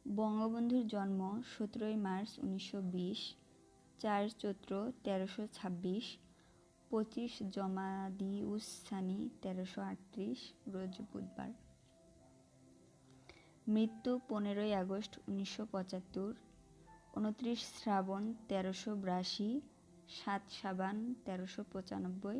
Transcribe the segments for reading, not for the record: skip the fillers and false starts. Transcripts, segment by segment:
বঙ্গবন্ধুর জন্ম ১৭ই মার্চ ১৯২০, ৪ চৈত্র ১৩২৬, ২৫ জমাদিউস-সানি ১৩৩৮ রোজ বুধবার। মৃত্যু ১৫ই আগস্ট ১৯৭৫, ২৯ শ্রাবণ ১৩৮২, ৭ সাবান ১৩৯৫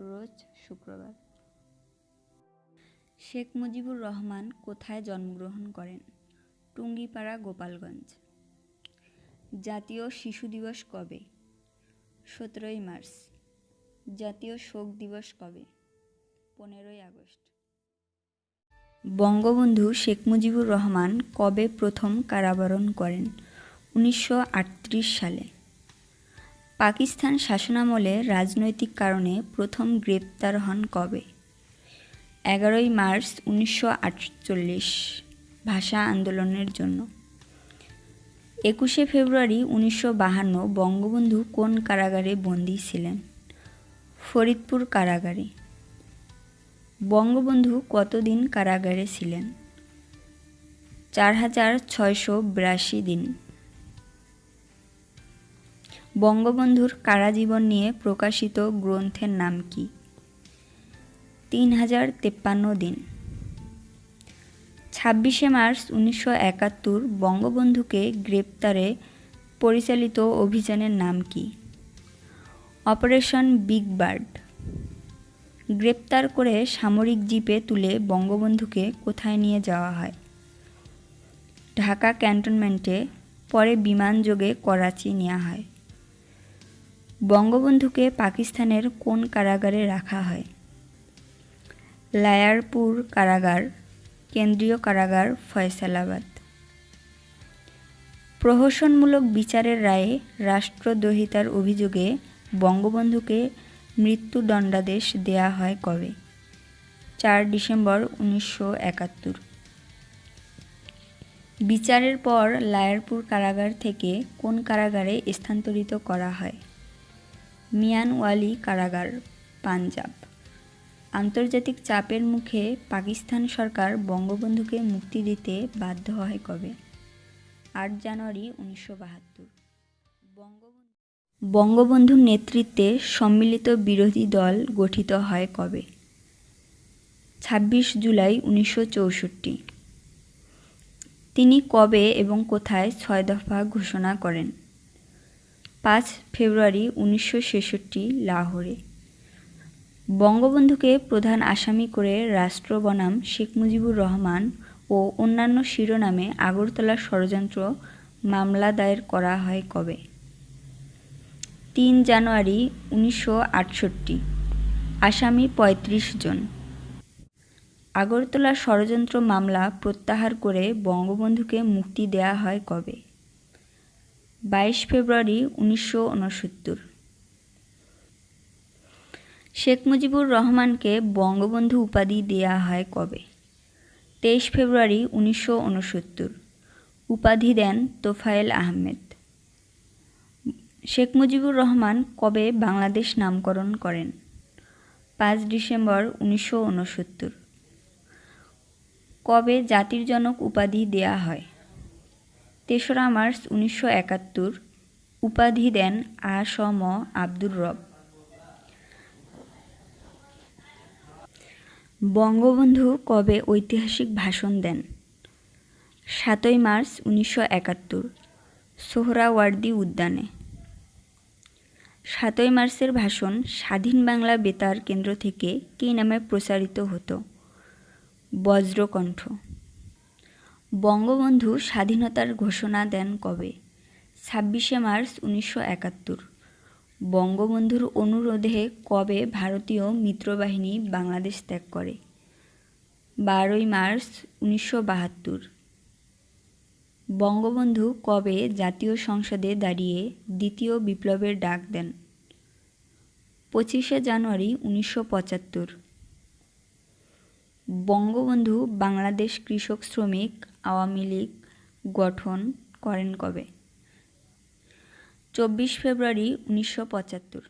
রোজ শুক্রবার। শেখ মুজিবুর রহমান কোথায় জন্মগ্রহণ করেন? টুঙ্গিপাড়া, গোপালগঞ্জ। জাতীয় শিশু দিবস কবে? ১৭ই মার্চ। জাতীয় শোক দিবস কবে? ১৫ই আগস্ট। বঙ্গবন্ধু শেখ মুজিবুর রহমান কবে প্রথম কারাবরণ করেন? ১৯৩৮ সালে। পাকিস্তান শাসনামলে রাজনৈতিক কারণে প্রথম গ্রেপ্তার হন কবে? ১১ই মার্চ ১৯৪৮, ভাষা আন্দোলনের জন্য। ২১শে ফেব্রুয়ারি ১৯৫২ বঙ্গবন্ধু কোন কারাগারে বন্দী ছিলেন? ফরিদপুর কারাগারে। বঙ্গবন্ধু কতদিন কারাগারে ছিলেন? ৪৬৮২ দিন। বঙ্গবন্ধুর কারাজীবন নিয়ে প্রকাশিত গ্রন্থের নাম কি? ৩০৫৩ দিন। ২৬শে মার্চ ১৯৭১ বঙ্গবন্ধুকে গ্রেপ্তারে পরিচালিত অভিযানের নাম কি? Operation big bird. গ্রেপ্তার করে সামরিক জিপে তুলে বঙ্গবন্ধুকে কোথায় নিয়ে যাওয়া হয়? ঢাকা ক্যান্টনমেন্টে, পরে বিমানযোগে করাচি নেওয়া হয়। বঙ্গবন্ধুকে পাকিস্তানের কোন কারাগারে রাখা হয়? লায়ারপুর কারাগার, কেন্দ্রীয় কারাগার, ফয়সালাবাদ। প্রহসনমূলক বিচারের রায়ে রাষ্ট্রদ্রোহিতার অভিযোগে বঙ্গবন্ধুকে মৃত্যুদণ্ডাদেশ দেয়া হয় কবে? ৪ ডিসেম্বর ১৯৭১। বিচারের পর লায়ারপুর কারাগার থেকে কোন কারাগারে স্থানান্তরিত করা হয়? মিয়ানওয়ালী কারাগার, পাঞ্জাব। আন্তর্জাতিক চাপের মুখে পাকিস্তান সরকার বঙ্গবন্ধুকে মুক্তি দিতে বাধ্য হয় কবে? ৮ জানুয়ারি ১৯৭২। বঙ্গবন্ধুর নেতৃত্বে সম্মিলিত বিরোধী দল গঠিত হয় কবে? ২৬ জুলাই ১৯৬৪। তিনি কবে এবং কোথায় ৬ দফা ঘোষণা করেন? ৫ ফেব্রুয়ারি ১৯৬৬, লাহোরে। বঙ্গবন্ধুকে প্রধান আসামি করে রাষ্ট্র বনাম শেখ মুজিবুর রহমান ও অন্যান্য শিরোনামে আগরতলা ষড়যন্ত্র মামলা দায়ের করা হয় কবে? ৩ জানুয়ারি ১৯৬৮। আসামি ৩৫ জন। আগরতলা ষড়যন্ত্র মামলা প্রত্যাহার করে বঙ্গবন্ধুকে মুক্তি দেয়া হয় কবে? ২২ ফেব্রুয়ারি ১৯৬৯। শেখ মুজিবুর রহমানকে বঙ্গবন্ধু উপাধি দেয়া হয় কবে? ২৩ ফেব্রুয়ারি ১৯৬৯। উপাধি দেন তোফায়েল আহমেদ। শেখ মুজিবুর রহমান কবে বাংলাদেশ নামকরণ করেন? ৫ ডিসেম্বর ১৯৬৯। কবে জাতির জনক উপাধি দেয়া হয়? ৩রা মার্চ ১৯৭১। উপাধি দেন আ.স.ম. আব্দুর রব। বঙ্গবন্ধু কবে ঐতিহাসিক ভাষণ দেন? ৭ই মার্চ ১৯৭১, সোহরাওয়ার্দী উদ্যানে। ৭ই মার্চের ভাষণ স্বাধীন বাংলা বেতার কেন্দ্র থেকে কী নামে প্রচারিত হতো? বজ্রকণ্ঠ। বঙ্গবন্ধু স্বাধীনতার ঘোষণা দেন কবে? ২৬শে মার্চ ১৯৭১। বঙ্গবন্ধুর অনুরোধে কবে ভারতীয় মিত্রবাহিনী বাংলাদেশ ত্যাগ করে? ১২ই মার্চ ১৯৭২। বঙ্গবন্ধু কবে জাতীয় সংসদে দাঁড়িয়ে দ্বিতীয় বিপ্লবের ডাক দেন? ২৫শে জানুয়ারি ১৯৭৫। বঙ্গবন্ধু বাংলাদেশ কৃষক শ্রমিক আওয়ামী লীগ গঠন করেন কবে? ২৪ ফেব্রুয়ারি ১৯৭৫।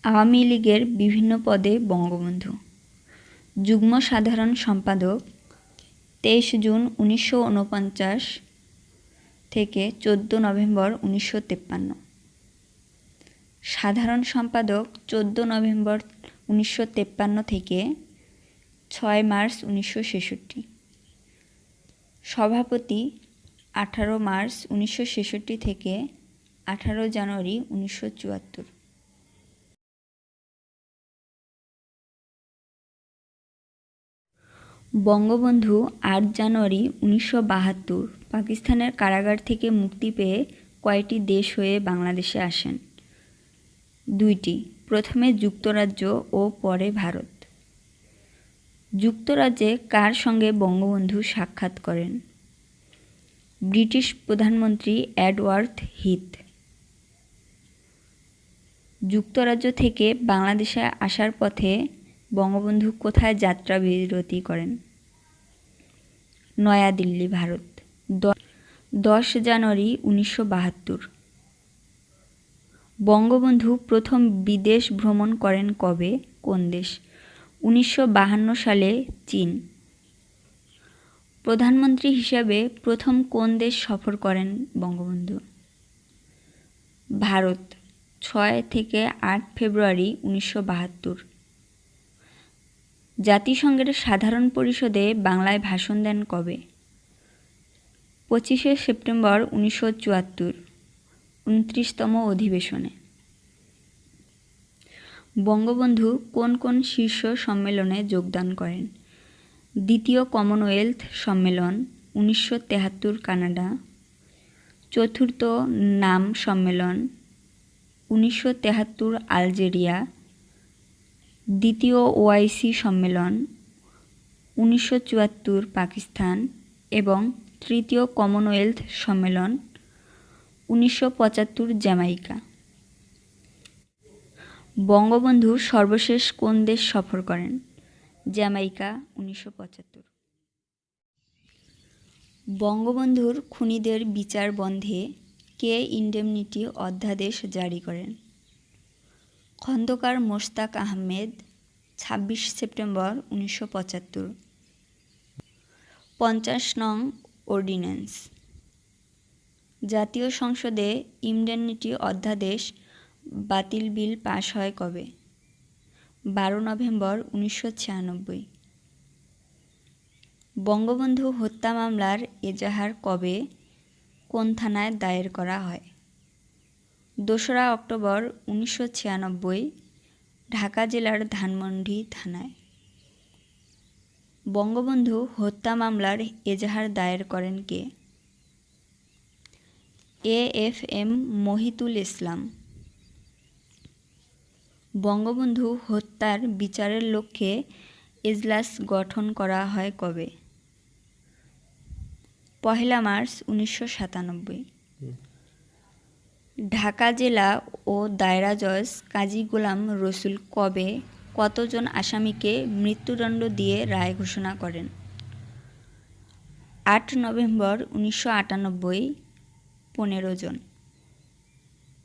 আওয়ামী লীগের বিভিন্ন পদে বঙ্গবন্ধু। যুগ্ম সাধারণ সম্পাদক 23 জুন 1949 থেকে 14 নভেম্বর 1953। সাধারণ সম্পাদক 14 নভেম্বর 1953 থেকে 6 মার্চ 1966। সভাপতি 18 মার্চ 1966 থেকে 18 জানুয়ারি 1974। বঙ্গবন্ধু 8 জানুয়ারি 1972 পাকিস্তানের কারাগার থেকে মুক্তি পেয়ে কয়টি দেশ হয়ে বাংলাদেশে আসেন? 2টি, প্রথমে যুক্তরাজ্য ও পরে ভারত। যুক্তরাজ্যে কার সঙ্গে বঙ্গবন্ধু সাক্ষাৎ করেন? ব্রিটিশ প্রধানমন্ত্রী এডওয়ার্ড হিথ। যুক্তরাজ্য থেকে বাংলাদেশে আসার পথে বঙ্গবন্ধু কোথায় যাত্রা বিরতি করেন? নয়াদিল্লি, ভারত। 10 জানুয়ারি 1972 বঙ্গবন্ধু প্রথম বিদেশ ভ্রমণ করেন কবে, কোন দেশ? 1952 সালে চীন। প্রধানমন্ত্রী হিসাবে প্রথম কোন দেশ সফর করেন বঙ্গবন্ধু? ভারত, 6 থেকে 8 ফেব্রুয়ারি 1972। জাতিসংঘের সাধারণ পরিষদে বাংলায় ভাষণ দেন কবে? 25 সেপ্টেম্বর 1974, 29তম অধিবেশনে। বঙ্গবন্ধু কোন কোন শীর্ষ সম্মেলনে যোগদান করেন? দ্বিতীয় কমনওয়েলথ সম্মেলন 1973 কানাডা, চতুর্থ নাম সম্মেলন 1973 আলজেরিয়া, দ্বিতীয় ওআইসি সম্মেলন 1974 পাকিস্তান এবং তৃতীয় কমনওয়েলথ সম্মেলন 1975 জ্যামাইকা। বঙ্গবন্ধু সর্বশেষ কোন দেশ সফর করেন? জ্যামাইকা, 1975। বঙ্গবন্ধুর খুনিদের বিচার বন্ধে কে ইন্ডেমনিটি অধ্যাদেশ জারি করেন? খন্দকার মোশতাক আহমেদ, 26 সেপ্টেম্বর 1975। 50 নং অর্ডিন্যান্স। জাতীয় সংসদে ইন্ডেমনিটি অধ্যাদেশ বাতিল বিল পাশ হয় কবে? 12 নভেম্বর 1996। বঙ্গবন্ধু হত্যা মামলার এজাহার কবে, কোন থানায় দায়ের করা হয়? 2রা অক্টোবর 1996, ঢাকা জেলার ধানমন্ডি থানায়। বঙ্গবন্ধু হত্যা মামলার এজাহার দায়ের করেন কে? AFM মহিতুল ইসলাম। বঙ্গবন্ধু হত্যার বিচারের লক্ষ্যে এজলাস গঠন করা হয় কবে? 1 মার্চ 1997। ঢাকা জেলা ও দায়রা জজ কাজী গোলাম রসুল কবে কতজন আসামিকে মৃত্যুদণ্ড দিয়ে রায় ঘোষণা করেন? 8 নভেম্বর 1998, 15 জন।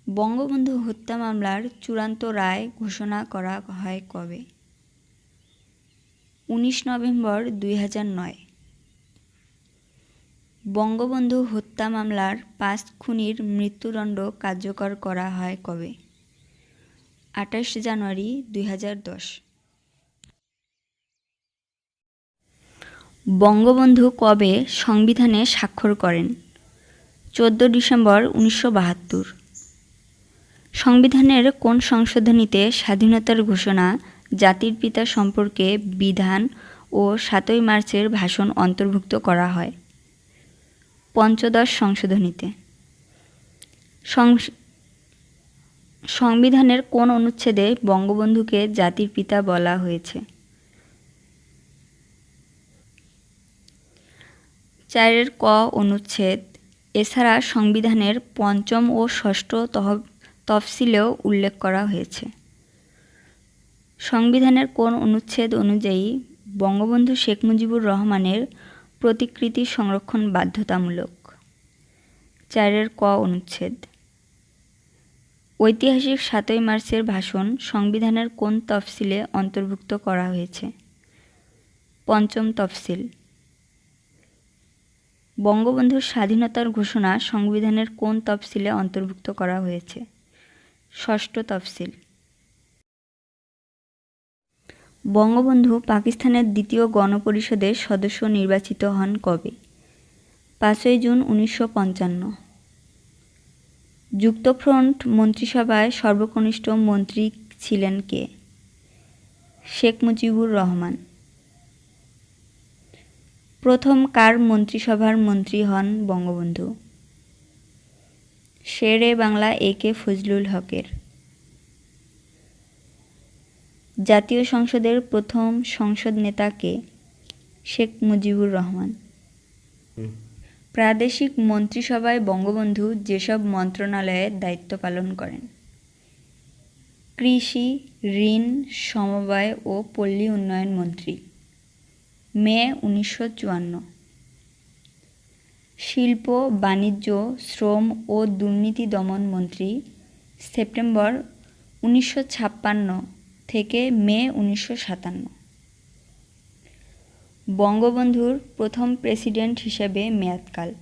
বঙ্গবন্ধু হত্যা মামলার চূড়ান্ত রায় ঘোষণা করা হয় কবে? 19 নভেম্বর 2009। বঙ্গবন্ধু হত্যা মামলার 5 খুনির মৃত্যুদণ্ড কার্যকর করা হয় কবে? 28 জানুয়ারি 2010। বঙ্গবন্ধু কবে সংবিধানে স্বাক্ষর করেন? 14 ডিসেম্বর 1972। সংবিধানের কোন সংশোধনীতে স্বাধীনতার ঘোষণা, জাতির পিতা সম্পর্কে বিধান ও 7 মার্চের ভাষণ অন্তর্ভুক্ত করা হয়? পঞ্চদশ সংশোধনীতে। সংবিধানের কোন অনুচ্ছেদে বঙ্গবন্ধুকে জাতির পিতা বলা হয়েছে? 4 ক অনুচ্ছেদ। এছাড়া সংবিধানের 5ম ও 6ষ্ঠ তফসিলেও উল্লেখ করা হয়েছে। সংবিধানের কোন অনুচ্ছেদ অনুযায়ী বঙ্গবন্ধু শেখ মুজিবুর রহমানের প্রতিকৃতি সংরক্ষণ বাধ্যতামূলক? 4 ক অনুচ্ছেদ। ঐতিহাসিক 7 মার্চের ভাষণ সংবিধানের কোন তফসিলে অন্তর্ভুক্ত করা হয়েছে? পঞ্চম তফসিল। বঙ্গবন্ধুর স্বাধীনতার ঘোষণা সংবিধানের কোন তফসিলে অন্তর্ভুক্ত করা হয়েছে? ষষ্ঠ তফসিল। বঙ্গবন্ধু পাকিস্তানের দ্বিতীয় গণপরিষদের সদস্য নির্বাচিত হন কবে? 5ই জুন 1955। যুক্তফ্রন্ট মন্ত্রিসভায় সর্বকনিষ্ঠ মন্ত্রী ছিলেন কে? শেখ মুজিবুর রহমান। প্রথম কার মন্ত্রিসভার মন্ত্রী হন বঙ্গবন্ধু? শেরে বাংলা এ.কে. ফজলুল হকের। জাতীয় সংসদের প্রথম সংসদ নেতা কে? শেখ মুজিবুর রহমান। প্রাদেশিক মন্ত্রিসভায় বঙ্গবন্ধু যেসব মন্ত্রণালয়ের দায়িত্ব পালন করেন? কৃষি, ঋণ, সমবায় ও পল্লী উন্নয়ন মন্ত্রী, মে 1954। শিল্প, বাণিজ্য, শ্রম ও দুর্নীতি দমন মন্ত্রী, সেপ্টেম্বর 1956 থেকে মে 1957। বঙ্গবন্ধুর প্রথম প্রেসিডেন্ট হিসেবে মেয়াদকাল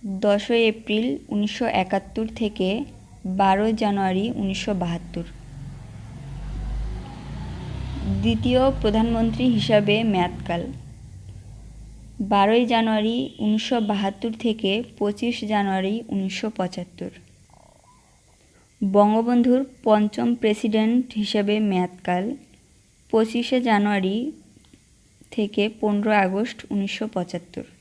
10 এপ্রিল 1971 থেকে 12 জানুয়ারি 1972। দ্বিতীয় প্রধানমন্ত্রী হিসাবে মেয়াদকাল 12 জানুয়ারি 1972 থেকে 25 জানুয়ারি 1975। বঙ্গবন্ধুর পঞ্চম প্রেসিডেন্ট হিসেবে মেয়াদকাল 25 জানুয়ারি থেকে 15 আগস্ট 1975।